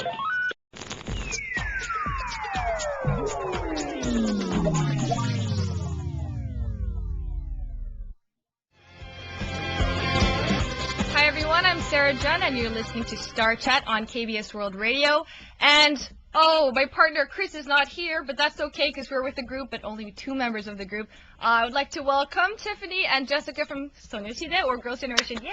Hi everyone, I'm Sarah Jun and you're listening to Star Chat on KBS World Radio. And my partner Chris is not here, but that's okay because we're with the group, but only 2 members of the group. I would like to welcome Tiffany and Jessica from 소녀시대 or Girls' Generation. Yay!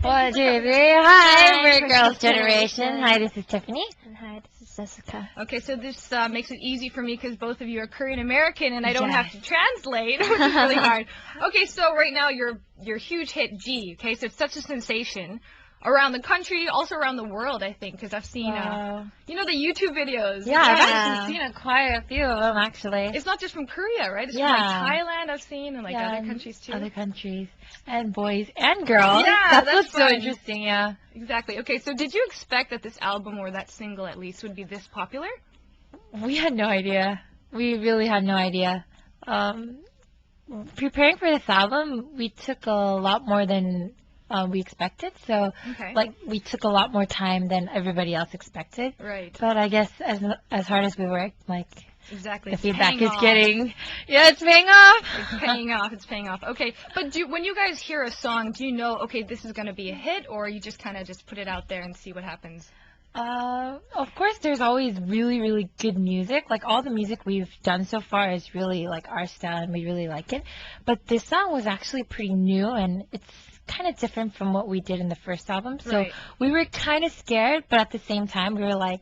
One, two, three. Hi, we're Girls' Generation. Hi, this is Tiffany. And hi, this is Jessica. Okay, so this makes it easy for me because both of you are Korean American and I don't have to translate, which is really hard. Okay, so right now your huge hit G, okay, so it's such a sensation around the country, also around the world, I think, because I've seen, the YouTube videos. Yeah, I've actually seen quite a few of them, actually. It's not just from Korea, right? It's from like Thailand, I've seen, and like other countries too. Other countries. And boys and girls. Yeah, that's what's so interesting, yeah. Exactly. Okay, so did you expect that this album, or that single at least, would be this popular? We had no idea. We really had no idea. Preparing for this album, we took a lot more than we expected, so we took a lot more time than everybody else expected. Right. But I guess as hard as we worked, exactly, the feedback is getting, it's paying off. It's paying off. It's paying off. Okay, but when you guys hear a song, do you know, okay, this is going to be a hit, or you just kind of just put it out there and see what happens? Of course, there's always really, really good music. Like, all the music we've done so far is really, like, our style, and we really like it. But this song was actually pretty new, and it's kind of different from what we did in the first album. So we were kind of scared, but at the same time, we were like,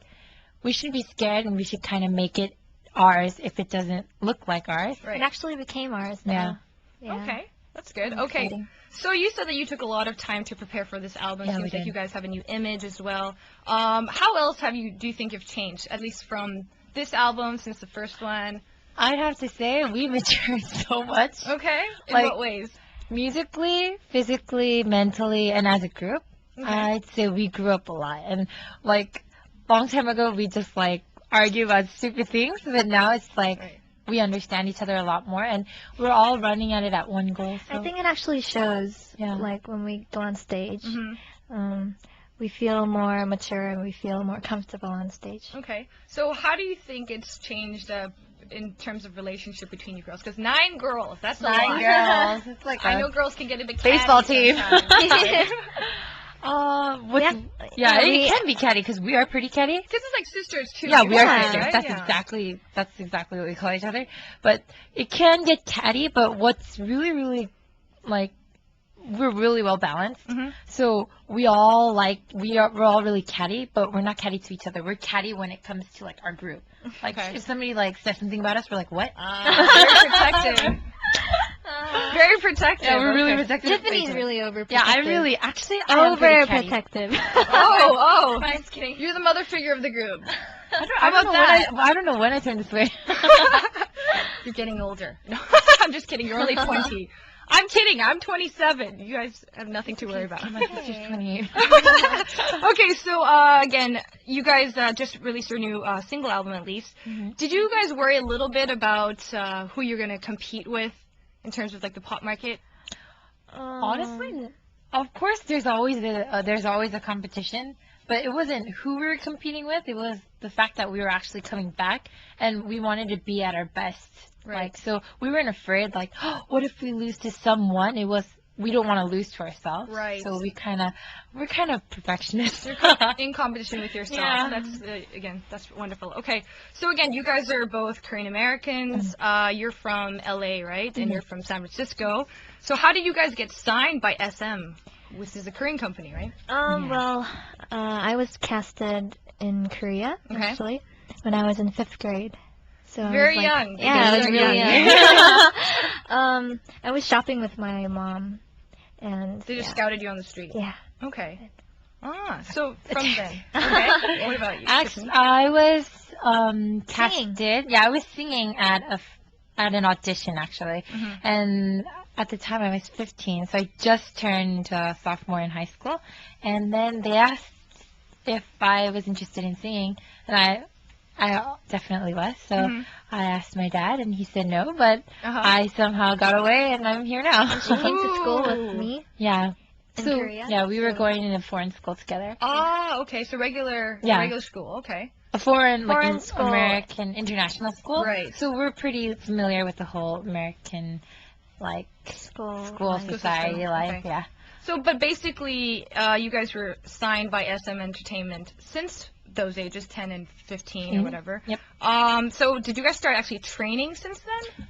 we shouldn't be scared, and we should kind of make it ours if it doesn't look like ours. Right. It actually became ours now. Yeah. Okay, that's good. Okay. So you said that you took a lot of time to prepare for this album. Yeah, Seems like you guys have a new image as well. How else do you think you've changed, at least from this album since the first one? I'd have to say we matured so much. Okay. In what ways? Musically, physically, mentally, and as a group. I'd say we grew up a lot. And long time ago, we just argue about stupid things, but now it's we understand each other a lot more, and we're all running at it at one goal. So. I think it actually shows, when we go on stage, we feel more mature and we feel more comfortable on stage. Okay. So how do you think it's changed in terms of relationship between you girls? Because 9 girls, that's a lot. 9 girls. It's like I know girls can get a bit baseball team. It can be catty because we are pretty catty. This is like sisters too. Yeah, we are sisters. Right? That's exactly what we call each other. But it can get catty. But what's really, really we're really well balanced. So we're all really catty, but we're not catty to each other. We're catty when it comes to our group. If somebody says something about us, we're like, what? Very protective. Very protective. Yeah, we're really protective. Tiffany's really overprotective. Yeah, I am overprotective. Oh. I'm just kidding. You're the mother figure of the group. I don't know when I turn this way. You're getting older. No, I'm just kidding. You're only 20. I'm kidding. I'm 27. You guys have nothing to worry about. My sister's 28. Okay, so again, you guys just released your new single album, at least. Did you guys worry a little bit about who you're gonna compete with in terms of the pop market? Honestly, of course, there's always a competition, but it wasn't who we were competing with. It was the fact that we were actually coming back, and we wanted to be at our best. Right. So we weren't afraid, what if we lose to someone? It was, we don't want to lose to ourselves. Right. So we're kind of perfectionists. You're in competition with yourself. Yeah. That's wonderful. Okay. So again, you guys are both Korean Americans. You're from LA, right? And you're from San Francisco. So how did you guys get signed by SM, which is a Korean company, right? Well, I was casted in Korea, actually, when I was in 5th grade. So very young. Yeah, I was really young. I was shopping with my mom, and they just scouted you on the street. Yeah. Okay. So from then. Okay. What about you? Actually, I was casted. Yeah, I was singing at an audition actually, and at the time I was 15, so I just turned a sophomore in high school, and then they asked if I was interested in singing, and I definitely was. So I asked my dad, and he said no, but I somehow got away, and I'm here now. And she came to school with me. Yeah. in So, Korea. yeah, we were going in a foreign school together. Ah, okay. So regular school. Okay. A foreign school. American international school. Right. So we're pretty familiar with the whole American, like, School society system. life. Okay. Yeah. So, but basically, you guys were signed by SM Entertainment since those ages, 10 and 15 or whatever. Yep. So did you guys start actually training since then?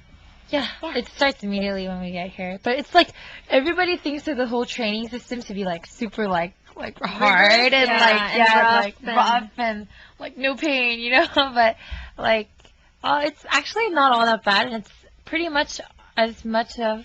Yeah, it starts immediately when we get here. But it's like everybody thinks of the whole training system to be like super like hard and rough and like no pain, you know. But like, it's actually not all that bad, and it's pretty much as much as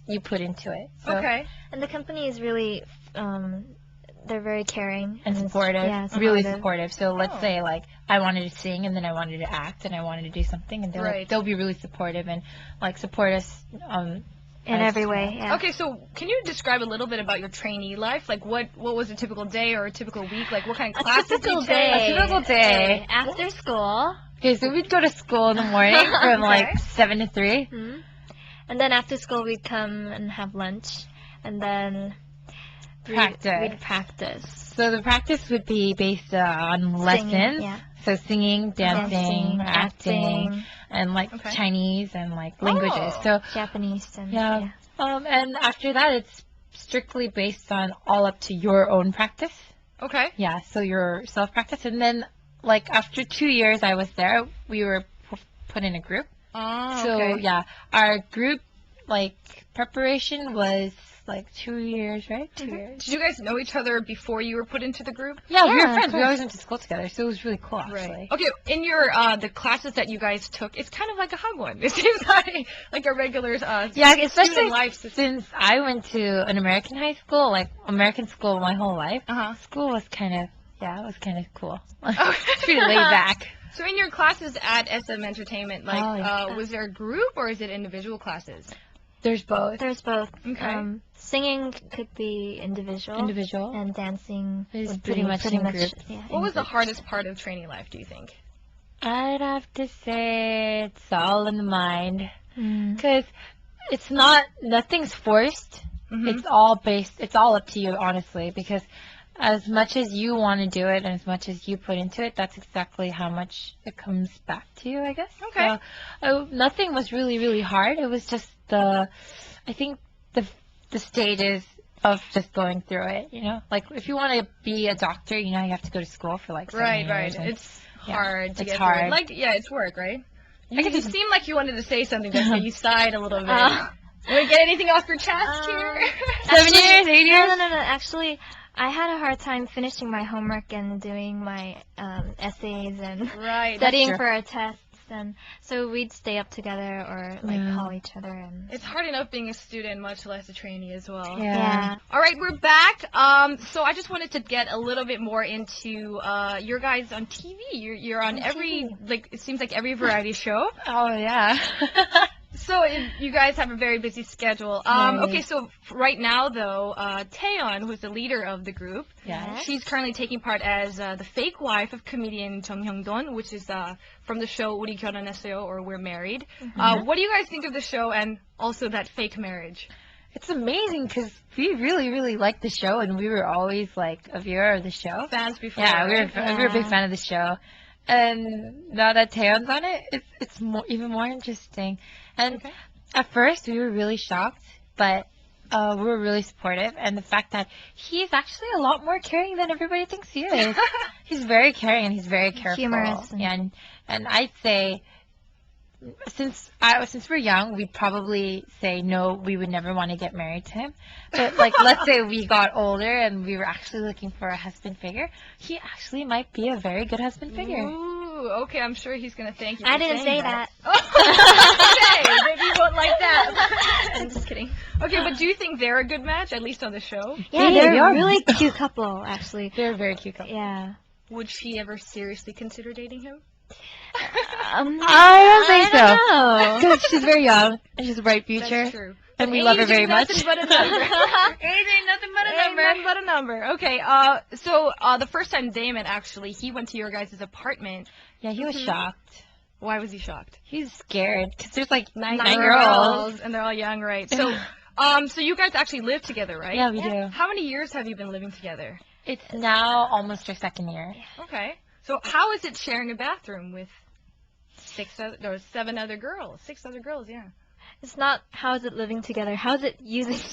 you put into it. So. Okay. And the company is really, they're very caring and supportive. Yeah, really supportive. So let's say like I wanted to sing and then I wanted to act and I wanted to do something, and they'll be really supportive and like support us in every way. Yeah. Okay, so can you describe a little bit about your trainee life? Like what was a typical day or a typical week? Like what kind of classes did you take? A typical day. After school. Okay, so we'd go to school in the morning from like 7 to 3. Mm-hmm. And then after school we'd come and have lunch, and then we'd practice. So the practice would be based on lessons. Yeah. So singing, dancing, acting, and like Chinese and like languages. So Japanese and and after that it's strictly based on all up to your own practice. Okay. Yeah, so your self practice, and then like after 2 years I was there, we were put in a group. Oh, so okay. yeah, our group like preparation was like 2 years, right? 2 years. Did you guys know each other before you were put into the group? Yeah, we were friends. We always went to school together, so it was really cool, actually. Right. Okay, in your the classes that you guys took, it's kind of like a hagwon. It seems like a regular especially life since I went to an American high school, like American school my whole life. School was kind of cool. It's pretty laid back. So in your classes at SM Entertainment, like was there a group or is it individual classes? There's both. Okay. Singing could be individual, and dancing is pretty much in group. Yeah, what was the hardest part of training life, do you think? I'd have to say it's all in the mind, because nothing's forced. It's all up to you, honestly, because as much as you want to do it and as much as you put into it, that's exactly how much it comes back to you, I guess. Okay. So, nothing was really, really hard. It was just the stages of just going through it, you know? Like, if you want to be a doctor, you know, you have to go to school for like 7 years. Right. It's hard to get hard. through it. Like, it's work, right? Like, it just seemed like you wanted to say something, but you sighed a little bit. Want to get anything off your chest here? 7 years, 8 years? No. Actually, I had a hard time finishing my homework and doing my essays and studying for our tests. And so we'd stay up together or call each other. And it's hard enough being a student, much less a trainee as well. Yeah. All right, we're back. So I just wanted to get a little bit more into your guys on TV. You're on every it seems like every variety show. Oh yeah. So you guys have a very busy schedule. Okay, so right now, though, Taeyeon, who's the leader of the group, she's currently taking part as the fake wife of comedian Jung Hyung-don, which is from the show 우리 결혼했어요, or We're Married. What do you guys think of the show and also that fake marriage? It's amazing because we really, really liked the show, and we were always like a viewer of the show. Fans before. Yeah, we were a big fan of the show. And now that Taeyeon's on it, it's even more interesting. And at first we were really shocked, but we were really supportive. And the fact that he's actually a lot more caring than everybody thinks he is. He's very caring and he's very careful. Humorous. And I'd say since we're young, we'd probably say no, we would never want to get married to him. But like, let's say we got older and we were actually looking for a husband figure, he actually might be a very good husband figure. Ooh, okay, I'm sure he's gonna thank you. I didn't say that. Okay, maybe you won't like that. I'm just kidding. Okay, but do you think they're a good match, at least on the show? Yeah, they're a really cute couple, actually. They're a very cute couple. Yeah. Would she ever seriously consider dating him? I don't think so. Because she's very young and she's a bright future. That's true. And we love her very much. Nothing but a number. Age ain't nothing but a number. Nothing but a number. Okay. So the first time Damon actually he went to your guys' apartment. Yeah, he was shocked. Why was he shocked? He's scared because there's like nine girls and they're all young, right? So So you guys actually live together, right? Yeah, we do. How many years have you been living together? It's now almost our 2nd year. Okay. So how is it sharing a bathroom with 7 other girls? 6 other girls, yeah. It's not how is it living together. How is it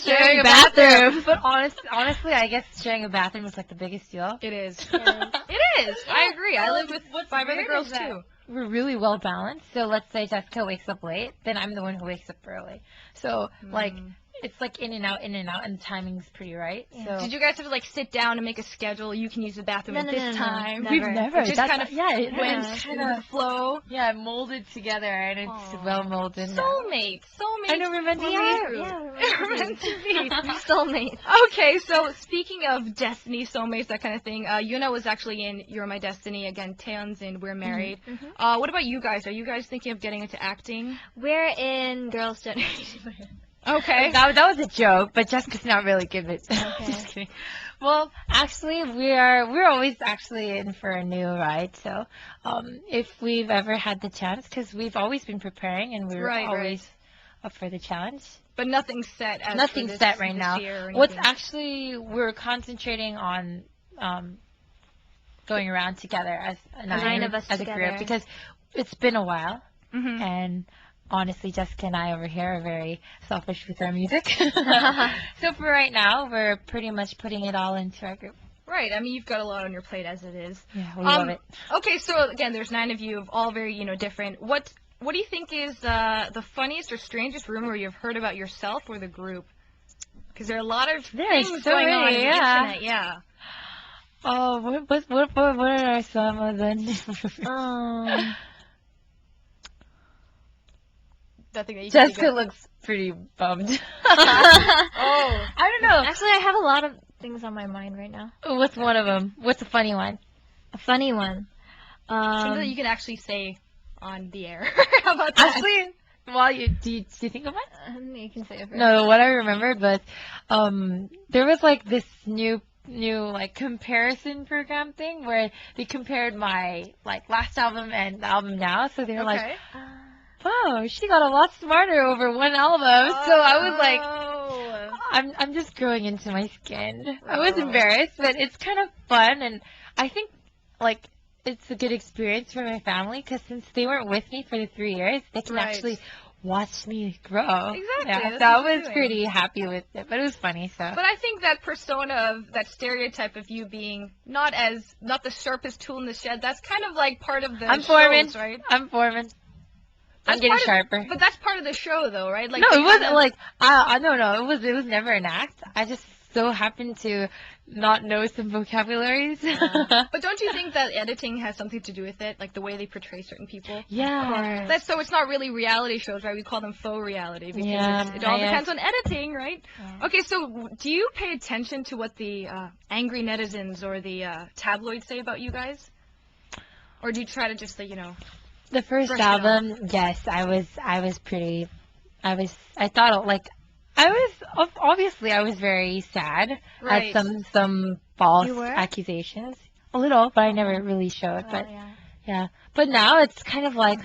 sharing a bathroom? But honestly, I guess sharing a bathroom is like the biggest deal. It is. It is. I agree. I live with 5 other girls too. We're really well balanced. So let's say Jessica wakes up late, then I'm the one who wakes up early. So like it's like in and out, and the timing's pretty right. Yeah. So did you guys have to like sit down and make a schedule? You can use the bathroom at this time. We've never. It just kind of went kind of flow. Yeah, molded together, and it's well molded. Soulmates. I know we're meant to be. We're meant to be. Soulmates. Okay, so speaking of destiny, soulmates, that kind of thing, Yuna was actually in You're My Destiny, again, Taeyeon's in We're Married. What about you guys? Are you guys thinking of getting into acting? We're in Girls' Generation. Okay. That was a joke, but Jessica's not really good at it. Okay. Just kidding. Well, actually, we're always actually in for a new ride. So, if we've ever had the chance, because we've always been preparing and we're always up for the challenge. But nothing's set. Nothing's set right now. What's actually we're concentrating on going around together as nine of us as a group because it's been a while and. Honestly, Jessica and I over here are very selfish with our music. So for right now, we're pretty much putting it all into our group. Right. I mean, you've got a lot on your plate as it is. Yeah, we love it. Okay, so again, there's 9 of you, all very, different. What do you think is the funniest or strangest rumor you've heard about yourself or the group? Because there are a lot of things going on on the internet. Yeah. Oh, what are some of the? Nothing that you Jessica looks pretty bummed. I don't know. Actually, I have a lot of things on my mind right now. What's one of them? What's a funny one? A funny one. Something that you can actually say on the air. How about that? Actually, while do you think of it? You can say it first. No, what I remembered was there was like this new like comparison program thing where they compared my like last album and the album now. So they were like. Wow, she got a lot smarter over one album. So I was like, I'm just growing into my skin. I was embarrassed, but it's kind of fun, and I think like it's a good experience for my family because since they weren't with me for the 3 years, they can actually watch me grow. Exactly. Yeah, so I was pretty happy with it, but it was funny. So. But I think that persona of that stereotype of you being not the sharpest tool in the shed. That's kind of like part of the shows, right? I'm foreman. I'm getting sharper. But that's part of the show, though, right? Like no, it wasn't like no. It was never an act. I just so happened to not know some vocabularies. But don't you think that editing has something to do with it, like the way they portray certain people? Yeah. That's so it's not really reality shows, right? We call them faux reality because it all depends on editing, right? Yeah. Okay, so do you pay attention to what the angry netizens or the tabloids say about you guys, or do you try to just The first album, yes, I was very sad at some false accusations. A little, but I never really showed. But yeah. But now it's kind of like,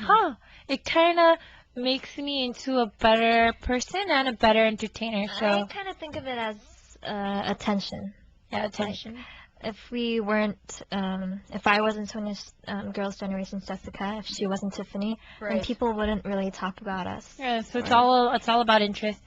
it kind of makes me into a better person and a better entertainer. So I kind of think of it as attention. Yeah, attention. If we weren't, if I wasn't Sonia's Girls' Generation's Jessica, if she wasn't Tiffany, then people wouldn't really talk about us. Yeah, so it's all about interest.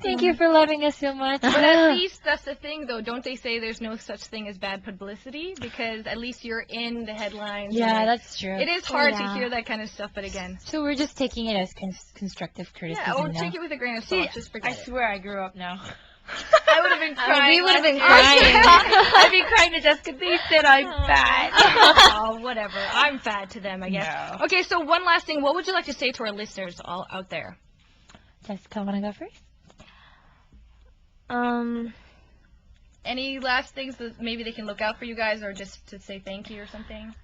Thank you for loving us so much. But at least that's the thing, though. Don't they say there's no such thing as bad publicity? Because at least you're in the headlines. Yeah, that's true. It is hard to hear that kind of stuff, but again. So we're just taking it as constructive criticism. Yeah, or take it with a grain of salt. Just forget it. I swear I grew up now. I would have been crying. We would have been crying. I'd be crying to Jessica. They said I'm fat. Oh, whatever. I'm fat to them, I guess. No. Okay, so one last thing. What would you like to say to our listeners all out there? Jessica, want to go first? Any last things that maybe they can look out for you guys, or just to say thank you or something?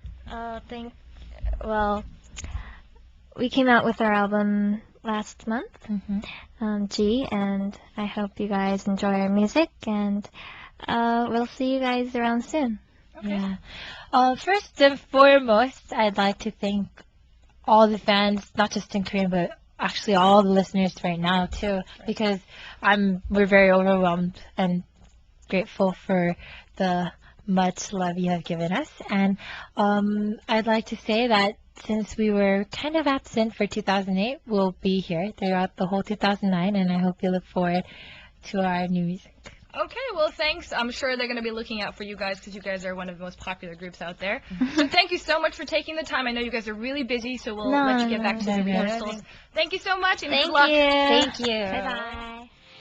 Well, we came out with our album last month, G, and I hope you guys enjoy our music, and we'll see you guys around soon. Okay. Yeah. First and foremost, I'd like to thank all the fans, not just in Korea, but actually all the listeners right now too, because we're very overwhelmed and grateful for the much love you have given us. And I'd like to say that since we were kind of absent for 2008, we'll be here throughout the whole 2009, and I hope you look forward to our new music. Okay, well, thanks. I'm sure they're going to be looking out for you guys because you guys are one of the most popular groups out there. So thank you so much for taking the time. I know you guys are really busy, so we'll let you get back to the rehearsals. Thank you so much, and good luck. Thank you. Thank you.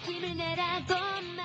Bye-bye.